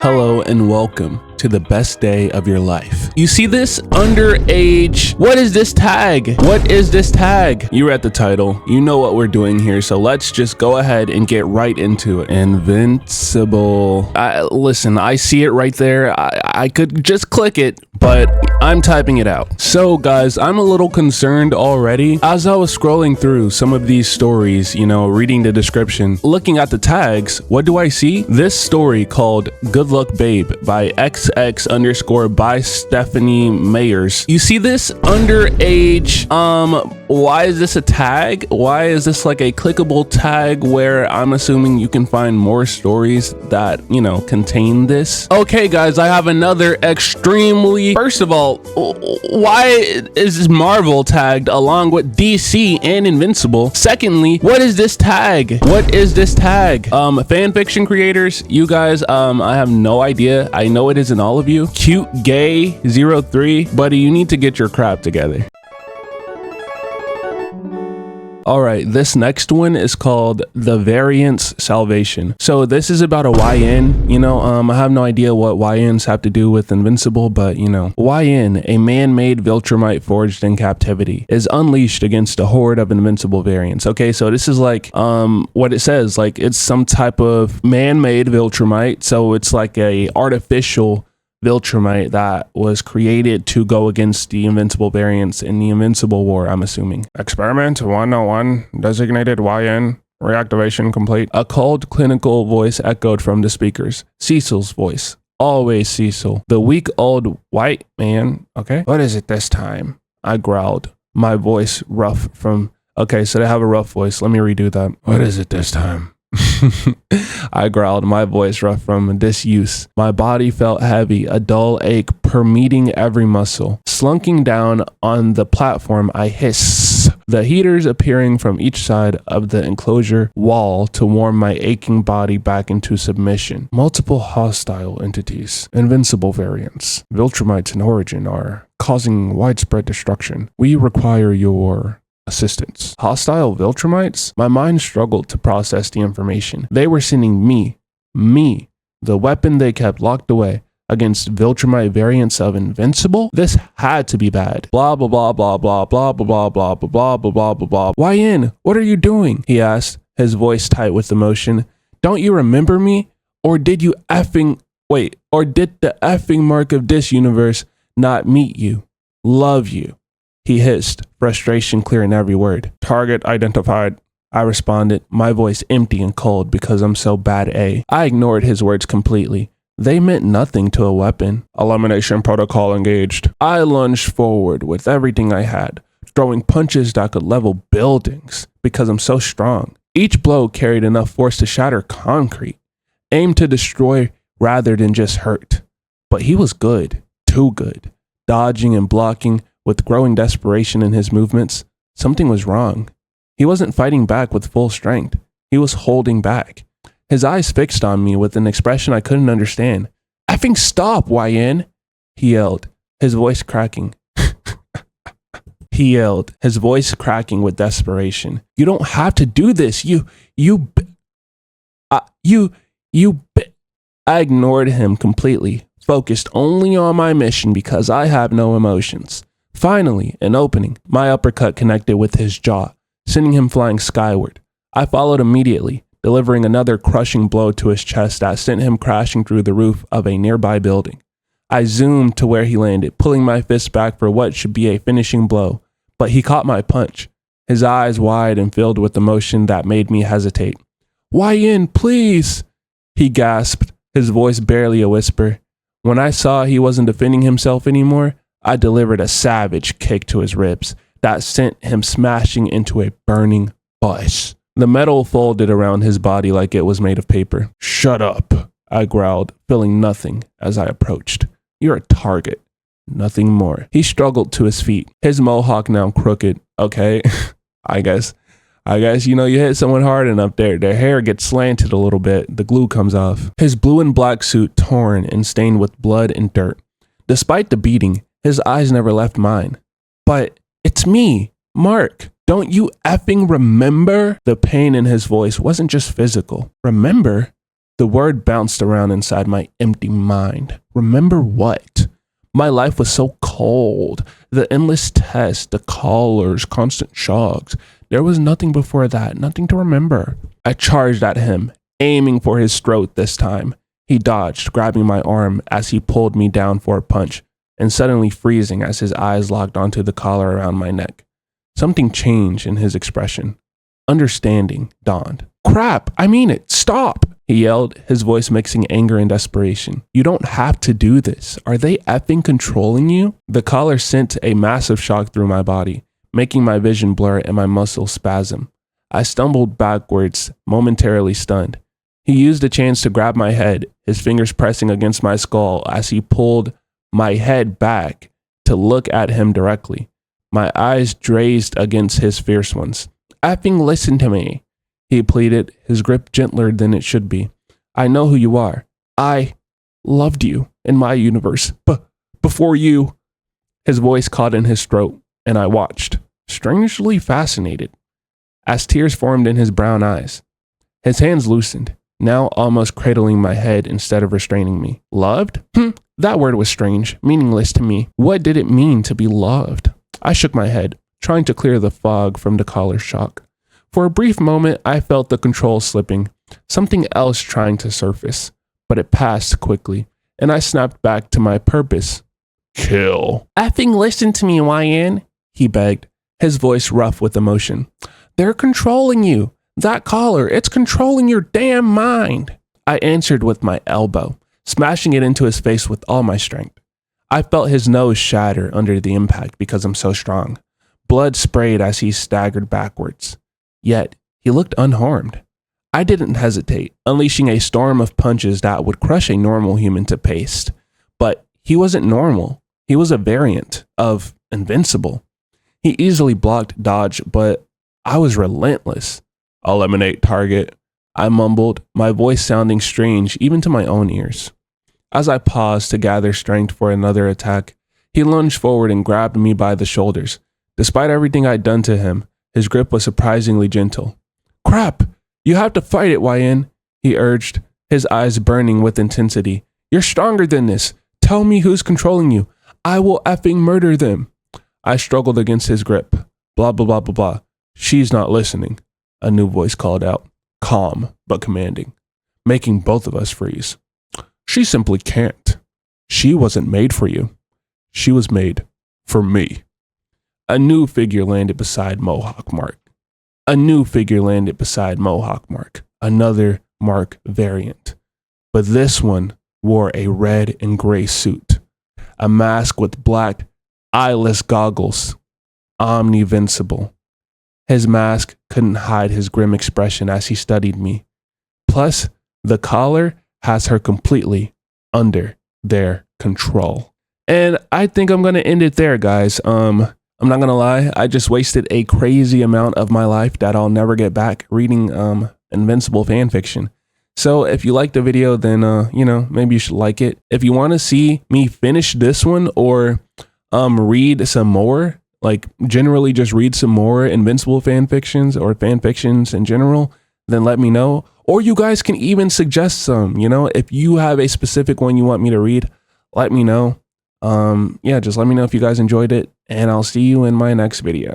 Hello and welcome to the best day of your life. You see this underage? What is this tag? What is this tag? You read the title. You know what we're doing here, so let's just go ahead and get right into it. Invincible. Listen, I see it right there. I could just click it, but I'm typing it out. So guys, I'm a little concerned already. As I was scrolling through some of these stories, reading the description, looking at the tags, what do I see? This story called Good Luck Babe by XX_ by Stephanie Mayers. You see this underage? Why is this a tag? Why is this like a clickable tag where I'm assuming you can find more stories that, contain this? Okay guys, I have another extremely, first of all, why is Marvel tagged along with DC and Invincible? Secondly, what is this tag? What is this tag? Fanfiction creators, you guys, I have no idea. I know it isn't all of you. Cute Gay 03, buddy, you need to get your crap together. All right, this next one is called The Variant's Salvation. So this is about a YN, I have no idea what YNs have to do with Invincible, but YN, a man-made Viltrumite forged in captivity, is unleashed against a horde of Invincible variants. Okay, so this is like, what it says, like it's some type of man-made Viltrumite. So it's like a artificial Viltrumite that was created to go against the Invincible variants in the Invincible War, I'm assuming. Experiment 101, designated YN, reactivation complete. A cold clinical voice echoed from the speakers. Cecil's voice. Always Cecil. The weak old white man. Okay. What is it this time? I growled. My voice rough from... Okay, so they have a rough voice. Let me redo that. What is it this time? I growled, my voice rough from disuse. My body felt heavy, a dull ache permeating every muscle. Slunking down on the platform, I hissed, the heaters appearing from each side of the enclosure wall to warm my aching body back into submission. Multiple hostile entities, Invincible variants, Viltrumites in origin, are causing widespread destruction. We require your assistance. Hostile Viltrumites? My mind struggled to process the information. They were sending me, the weapon they kept locked away, against Viltrumite variants of Invincible? This had to be bad. Blah blah blah blah blah blah blah blah blah blah blah blah blah blah. YN, what are you doing? He asked, his voice tight with emotion. Don't you remember me? Or did the effing mark of this universe not meet you? Love you. He hissed, frustration clear in every word. Target identified. I responded, my voice empty and cold because I'm so bad A. I ignored his words completely. They meant nothing to a weapon. Elimination protocol engaged. I lunged forward with everything I had, throwing punches that could level buildings because I'm so strong. Each blow carried enough force to shatter concrete, aimed to destroy rather than just hurt. But he was good, too good, dodging and blocking. With growing desperation in his movements, something was wrong. He wasn't fighting back with full strength. He was holding back. His eyes fixed on me with an expression I couldn't understand. Effing stop, YN! He yelled, his voice cracking. He yelled, his voice cracking with desperation. You don't have to do this. I ignored him completely, focused only on my mission because I have no emotions. Finally, an opening. My uppercut connected with his jaw, sending him flying skyward. I followed immediately, delivering another crushing blow to his chest that sent him crashing through the roof of a nearby building. I zoomed to where he landed, pulling my fist back for what should be a finishing blow, but he caught my punch, his eyes wide and filled with emotion that made me hesitate. YN, please, he gasped, his voice barely a whisper. When I saw he wasn't defending himself anymore, I delivered a savage kick to his ribs that sent him smashing into a burning bush. The metal folded around his body like it was made of paper. Shut up, I growled, feeling nothing as I approached. You're a target, nothing more. He struggled to his feet, his mohawk now crooked. Okay, I guess, you hit someone hard enough there. Their hair gets slanted a little bit. The glue comes off. His blue and black suit torn and stained with blood and dirt. Despite the beating, his eyes never left mine. But it's me, Mark. Don't you effing remember? The pain in his voice wasn't just physical. Remember? The word bounced around inside my empty mind. Remember what? My life was so cold. The endless tests, the callers, constant shocks. There was nothing before that, nothing to remember. I charged at him, aiming for his throat this time. He dodged, grabbing my arm as he pulled me down for a punch, and suddenly freezing as his eyes locked onto the collar around my neck. Something changed in his expression. Understanding dawned. Crap, I mean it, stop, he yelled, his voice mixing anger and desperation. You don't have to do this. Are they effing controlling you? The collar sent a massive shock through my body, making my vision blur and my muscles spasm. I stumbled backwards, momentarily stunned. He used the chance to grab my head, his fingers pressing against my skull as he pulled my head back to look at him directly. My eyes dazed against his fierce ones. Effing listen to me, he pleaded, his grip gentler than it should be. I know who you are. I loved you in my universe, before you. His voice caught in his throat, and I watched, strangely fascinated, as tears formed in his brown eyes. His hands loosened, now almost cradling my head instead of restraining me. Loved? That word was strange, meaningless to me. What did it mean to be loved? I shook my head, trying to clear the fog from the collar's shock. For a brief moment, I felt the control slipping, something else trying to surface, but it passed quickly, and I snapped back to my purpose. Kill. Effing listen to me, YN, he begged, his voice rough with emotion. They're controlling you. That collar, it's controlling your damn mind. I answered with my elbow, smashing it into his face with all my strength. I felt his nose shatter under the impact because I'm so strong. Blood sprayed as he staggered backwards. Yet, he looked unharmed. I didn't hesitate, unleashing a storm of punches that would crush a normal human to paste. But he wasn't normal. He was a variant of Invincible. He easily blocked, dodged, but I was relentless. Eliminate target, I mumbled, my voice sounding strange even to my own ears. As I paused to gather strength for another attack, he lunged forward and grabbed me by the shoulders. Despite everything I'd done to him, his grip was surprisingly gentle. Crap, you have to fight it, YN, he urged, his eyes burning with intensity. You're stronger than this. Tell me who's controlling you. I will effing murder them. I struggled against his grip. Blah, blah, blah, blah, blah. She's not listening, a new voice called out, calm but commanding, making both of us freeze. She simply can't. She wasn't made for you. She was made for me. A new figure landed beside Mohawk Mark. A new figure landed beside Mohawk Mark, another Mark variant. But this one wore a red and gray suit, a mask with black, eyeless goggles, Invincible. His mask couldn't hide his grim expression as he studied me. Plus, the collar has her completely under their control. And I think I'm going to end it there, guys. I'm not going to lie. I just wasted a crazy amount of my life that I'll never get back reading Invincible fanfiction. So if you like the video, then, maybe you should like it. If you want to see me finish this one or read some more, like generally just read some more Invincible fanfictions or fanfictions in general, then let me know. Or you guys can even suggest some, if you have a specific one you want me to read, let me know. Just let me know if you guys enjoyed it, and I'll see you in my next video.